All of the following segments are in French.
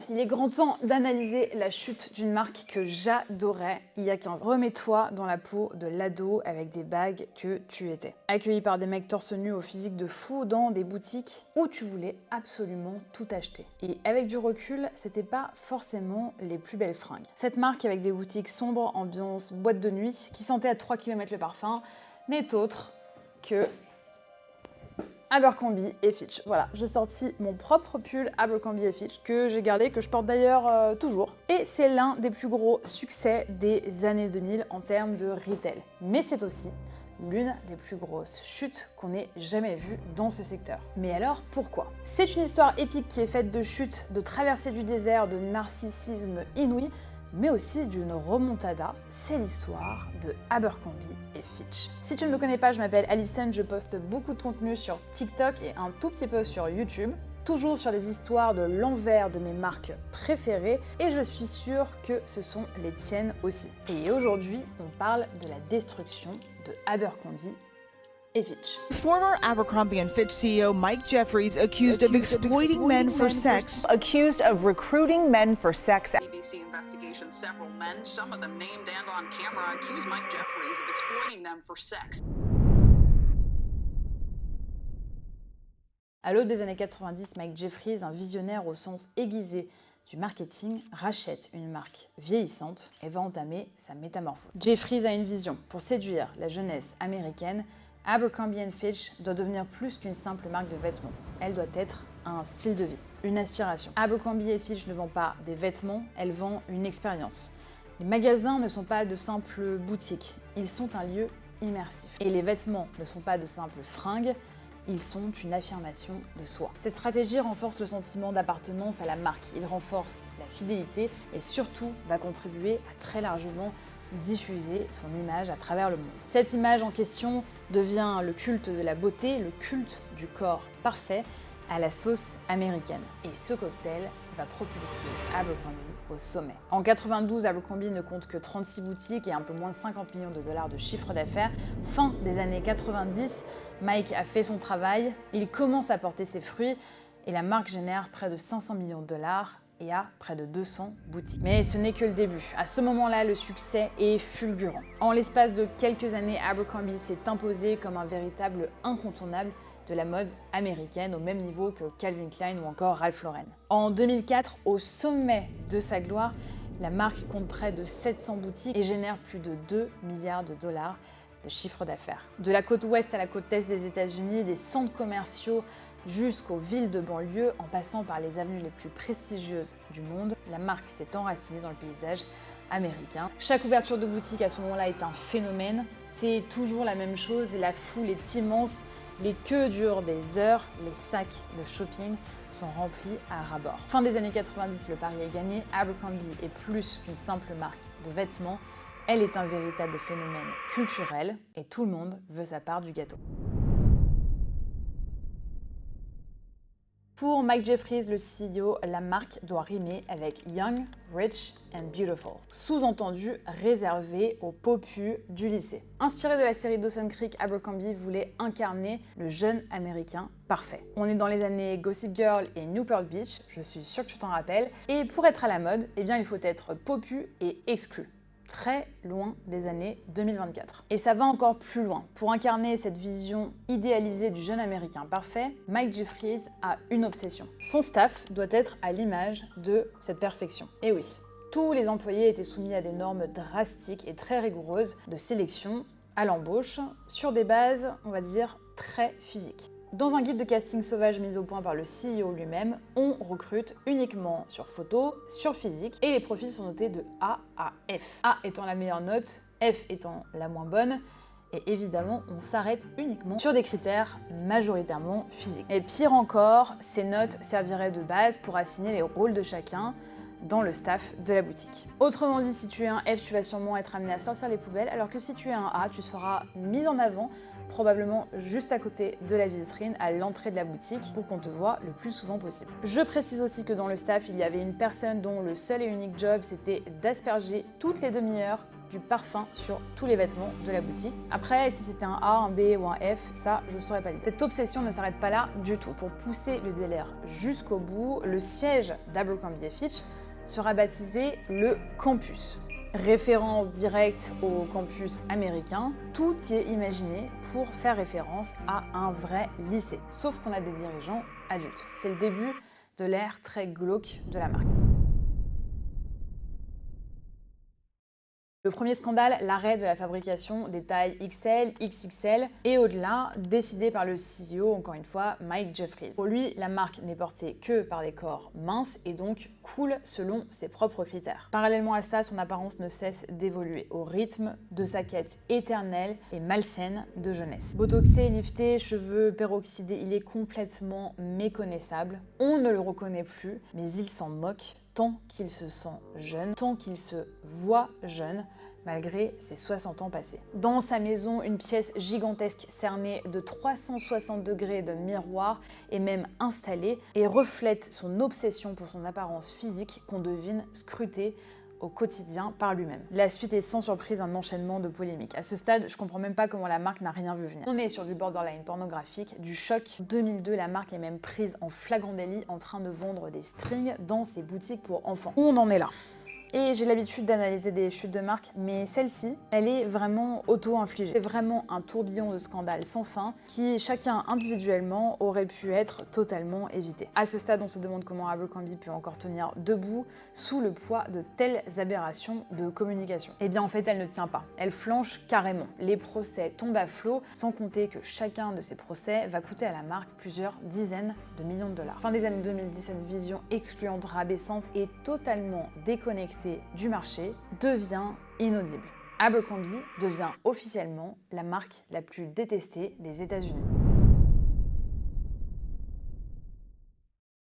Il est grand temps d'analyser la chute d'une marque que j'adorais il y a 15 ans. Remets-toi dans la peau de l'ado avec des bagues que tu étais. Accueilli par des mecs torse nu au physique de fou dans des boutiques où tu voulais absolument tout acheter. Et avec du recul, c'était pas forcément les plus belles fringues. Cette marque avec des boutiques sombres, ambiance boîte de nuit, qui sentait à 3 km le parfum, n'est autre que Abercrombie & Fitch. Voilà, j'ai sorti mon propre pull Abercrombie & Fitch que j'ai gardé, que je porte d'ailleurs toujours. Et c'est l'un des plus gros succès des années 2000 en termes de retail. Mais c'est aussi l'une des plus grosses chutes qu'on ait jamais vues dans ce secteur. Mais alors, pourquoi? C'est une histoire épique qui est faite de chutes, de traversées du désert, de narcissisme inouï, mais aussi d'une remontada. C'est l'histoire de Abercrombie & Fitch. Si tu ne me connais pas, je m'appelle Alison, je poste beaucoup de contenu sur TikTok et un tout petit peu sur YouTube, toujours sur les histoires de l'envers de mes marques préférées, et je suis sûre que ce sont les tiennes aussi. Et aujourd'hui, on parle de la destruction de Abercrombie & Fitch. Former Abercrombie & Fitch CEO Mike Jeffries accused of exploiting men for sex. Accused of recruiting men for sex. ABC investigation, several men, some of them named and on camera, accused Mike Jeffries of exploiting them for sex. À l'aube des années 90, Mike Jeffries, un visionnaire au sens aiguisé du marketing, rachète une marque vieillissante et va entamer sa métamorphose. Jeffries a une vision. Pour séduire la jeunesse américaine, Abercrombie & Fitch doit devenir plus qu'une simple marque de vêtements. Elle doit être un style de vie, une aspiration. Abercrombie & Fitch ne vend pas des vêtements, elle vend une expérience. Les magasins ne sont pas de simples boutiques, ils sont un lieu immersif. Et les vêtements ne sont pas de simples fringues, ils sont une affirmation de soi. Cette stratégie renforce le sentiment d'appartenance à la marque, il renforce la fidélité et surtout va contribuer à très largement diffuser son image à travers le monde. Cette image en question devient le culte de la beauté, le culte du corps parfait à la sauce américaine. Et ce cocktail va propulser Abercrombie au sommet. En 92, Abercrombie ne compte que 36 boutiques et un peu moins de 50 millions de dollars de chiffre d'affaires. Fin des années 90, Mike a fait son travail, il commence à porter ses fruits et la marque génère près de 500 millions de dollars et a près de 200 boutiques. Mais ce n'est que le début. À ce moment-là, le succès est fulgurant. En l'espace de quelques années, Abercrombie s'est imposé comme un véritable incontournable de la mode américaine, au même niveau que Calvin Klein ou encore Ralph Lauren. En 2004, au sommet de sa gloire, la marque compte près de 700 boutiques et génère plus de 2 milliards de dollars de chiffre d'affaires. De la côte ouest à la côte est des États-Unis, des centres commerciaux jusqu'aux villes de banlieue, en passant par les avenues les plus prestigieuses du monde, la marque s'est enracinée dans le paysage américain. Chaque ouverture de boutique à ce moment-là est un phénomène. C'est toujours la même chose et la foule est immense. Les queues durent des heures, les sacs de shopping sont remplis à ras-bord. Fin des années 90, le pari est gagné. Abercrombie est plus qu'une simple marque de vêtements. Elle est un véritable phénomène culturel et tout le monde veut sa part du gâteau. Pour Mike Jeffries, le CEO, la marque doit rimer avec Young, Rich and Beautiful, sous-entendu réservé aux popus du lycée. Inspiré de la série Dawson's Creek, Abercrombie voulait incarner le jeune américain parfait. On est dans les années Gossip Girl et Newport Beach, je suis sûre que tu t'en rappelles, et pour être à la mode, eh bien, il faut être popu et exclu. Très loin des années 2024. Et ça va encore plus loin. Pour incarner cette vision idéalisée du jeune américain parfait, Mike Jeffries a une obsession. Son staff doit être à l'image de cette perfection. Et oui, tous les employés étaient soumis à des normes drastiques et très rigoureuses de sélection à l'embauche sur des bases, on va dire, très physiques. Dans un guide de casting sauvage mis au point par le CEO lui-même, on recrute uniquement sur photo, sur physique, et les profils sont notés de A à F. A étant la meilleure note, F étant la moins bonne, et évidemment, on s'arrête uniquement sur des critères majoritairement physiques. Et pire encore, ces notes serviraient de base pour assigner les rôles de chacun dans le staff de la boutique. Autrement dit, si tu es un F, tu vas sûrement être amené à sortir les poubelles, alors que si tu es un A, tu seras mis en avant, probablement juste à côté de la vitrine, à l'entrée de la boutique, pour qu'on te voie le plus souvent possible. Je précise aussi que dans le staff, il y avait une personne dont le seul et unique job, c'était d'asperger toutes les demi-heures du parfum sur tous les vêtements de la boutique. Après, si c'était un A, un B ou un F, ça, je ne saurais pas le dire. Cette obsession ne s'arrête pas là du tout. Pour pousser le délire jusqu'au bout, le siège d'Abercrombie & Fitch sera baptisé le campus. Référence directe au campus américain, tout y est imaginé pour faire référence à un vrai lycée. Sauf qu'on a des dirigeants adultes. C'est le début de l'ère très glauque de la marque. Le premier scandale, l'arrêt de la fabrication des tailles XL, XXL et au-delà, décidé par le CEO, encore une fois, Mike Jeffries. Pour lui, la marque n'est portée que par des corps minces et donc cool selon ses propres critères. Parallèlement à ça, son apparence ne cesse d'évoluer au rythme de sa quête éternelle et malsaine de jeunesse. Botoxé, lifté, cheveux peroxydés, il est complètement méconnaissable. On ne le reconnaît plus, mais il s'en moque tant qu'il se sent jeune, tant qu'il se voit jeune, malgré ses 60 ans passés. Dans sa maison, une pièce gigantesque cernée de 360 degrés de miroir est même installée et reflète son obsession pour son apparence physique qu'on devine scruter au quotidien par lui-même. La suite est sans surprise un enchaînement de polémiques. À ce stade, je comprends même pas comment la marque n'a rien vu venir. On est sur du borderline pornographique, du choc. En 2002, la marque est même prise en flagrant délit en train de vendre des strings dans ses boutiques pour enfants. Où on en est là? Et j'ai l'habitude d'analyser des chutes de marque, mais celle-ci, elle est vraiment auto-infligée. C'est vraiment un tourbillon de scandales sans fin qui, chacun individuellement, aurait pu être totalement évité. À ce stade, on se demande comment Abercrombie peut encore tenir debout sous le poids de telles aberrations de communication. Eh bien, en fait, elle ne tient pas. Elle flanche carrément. Les procès tombent à flot, sans compter que chacun de ces procès va coûter à la marque plusieurs dizaines de millions de dollars. Fin des années 2010, cette vision excluante, rabaissante et totalement déconnectée du marché devient inaudible. Abercrombie devient officiellement la marque la plus détestée des États-Unis.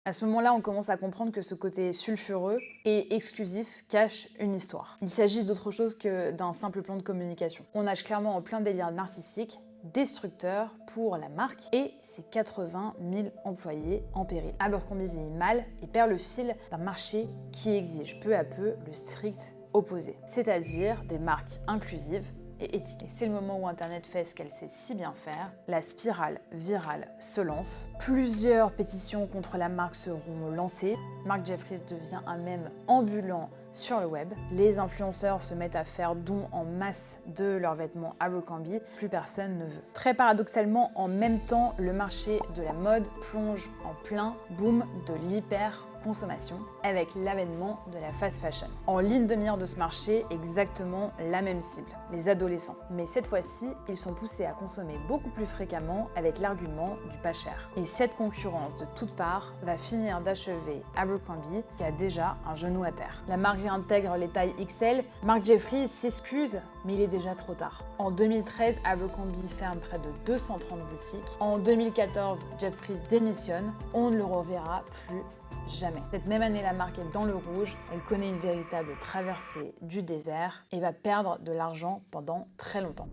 À ce moment-là, on commence à comprendre que ce côté sulfureux et exclusif cache une histoire. Il s'agit d'autre chose que d'un simple plan de communication. On nage clairement en plein délire narcissique, destructeur pour la marque et ses 80 000 employés en péril. Abercrombie vieillit mal et perd le fil d'un marché qui exige peu à peu le strict opposé, c'est-à-dire des marques inclusives et éthique. Et c'est le moment où Internet fait ce qu'elle sait si bien faire. La spirale virale se lance. Plusieurs pétitions contre la marque seront lancées. Marc Jeffries devient un mème ambulant sur le web. Les influenceurs se mettent à faire don en masse de leurs vêtements Abercrombie. Plus personne ne veut. Très paradoxalement, en même temps, le marché de la mode plonge en plein boom de l'hyper-consommation avec l'avènement de la fast fashion. En ligne de mire de ce marché, exactement la même cible, les adolescents. Mais cette fois-ci, ils sont poussés à consommer beaucoup plus fréquemment avec l'argument du pas cher. Et cette concurrence de toutes parts va finir d'achever Abercrombie qui a déjà un genou à terre. La marque réintègre les tailles XL, Marc Jeffries s'excuse, mais il est déjà trop tard. En 2013, Abercrombie ferme près de 230 boutiques. En 2014, Jeffries démissionne. On ne le reverra plus jamais. Cette même année, la marque est dans le rouge. Elle connaît une véritable traversée du désert et va perdre de l'argent pendant très longtemps.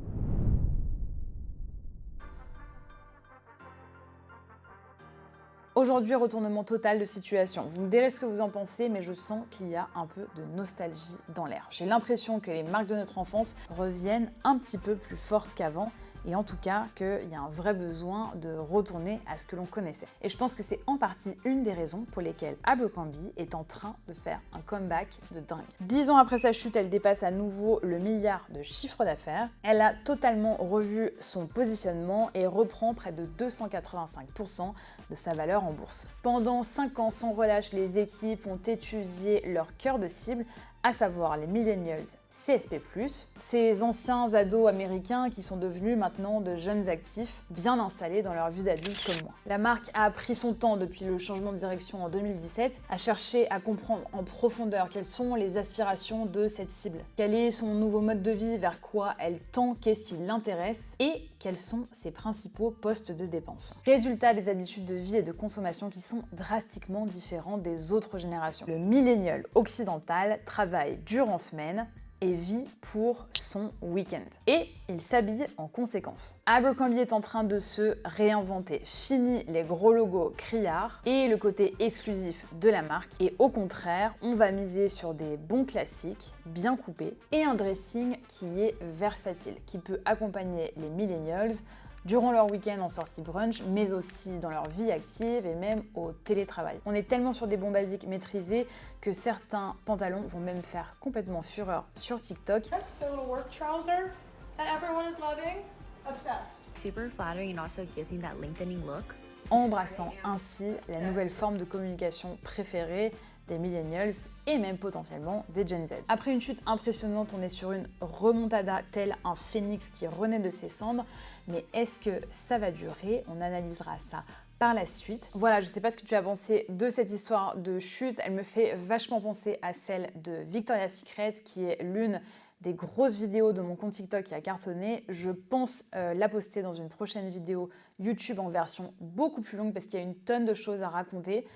Aujourd'hui, retournement total de situation. Vous me direz ce que vous en pensez, mais je sens qu'il y a un peu de nostalgie dans l'air. J'ai l'impression que les marques de notre enfance reviennent un petit peu plus fortes qu'avant, et en tout cas qu'il y a un vrai besoin de retourner à ce que l'on connaissait. Et je pense que c'est en partie une des raisons pour lesquelles Abercrombie est en train de faire un comeback de dingue. 10 ans après sa chute, elle dépasse à nouveau le milliard de chiffre d'affaires. Elle a totalement revu son positionnement et reprend près de 285% de sa valeur en bourse. Pendant 5 ans sans relâche, les équipes ont étudié leur cœur de cible, à savoir les millennials CSP+, ces anciens ados américains qui sont devenus maintenant de jeunes actifs bien installés dans leur vie d'adulte comme moi. La marque a pris son temps depuis le changement de direction en 2017 à chercher à comprendre en profondeur quelles sont les aspirations de cette cible, quel est son nouveau mode de vie, vers quoi elle tend, qu'est-ce qui l'intéresse et quels sont ses principaux postes de dépenses. Résultat, des habitudes de vie et de consommation qui sont drastiquement différentes des autres générations. Le millénial occidental travaille dur en semaine et vit pour 100 son week-end. Et il s'habille en conséquence. Abercrombie est en train de se réinventer. Fini les gros logos criards et le côté exclusif de la marque. Et au contraire, on va miser sur des bons classiques, bien coupés, et un dressing qui est versatile, qui peut accompagner les millennials durant leur week-end en sortie brunch, mais aussi dans leur vie active et même au télétravail. On est tellement sur des bons basiques maîtrisés que certains pantalons vont même faire complètement fureur sur TikTok. That's the little work trouser that everyone is loving. Obsessed. Super flattering and also gives me that lengthening look. Embrassant ainsi la nouvelle forme de communication préférée des millennials et même potentiellement des Gen Z. Après une chute impressionnante, on est sur une remontada tel un phénix qui renaît de ses cendres, mais est-ce que ça va durer? On analysera ça par la suite. Voilà, je sais pas ce que tu as pensé de cette histoire de chute, elle me fait vachement penser à celle de Victoria's Secret qui est l'une des grosses vidéos de mon compte TikTok qui a cartonné. Je pense la poster dans une prochaine vidéo YouTube en version beaucoup plus longue parce qu'il y a une tonne de choses à raconter.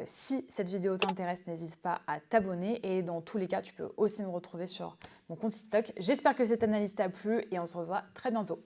Si cette vidéo t'intéresse, n'hésite pas à t'abonner et dans tous les cas, tu peux aussi me retrouver sur mon compte TikTok. J'espère que cette analyse t'a plu et on se revoit très bientôt.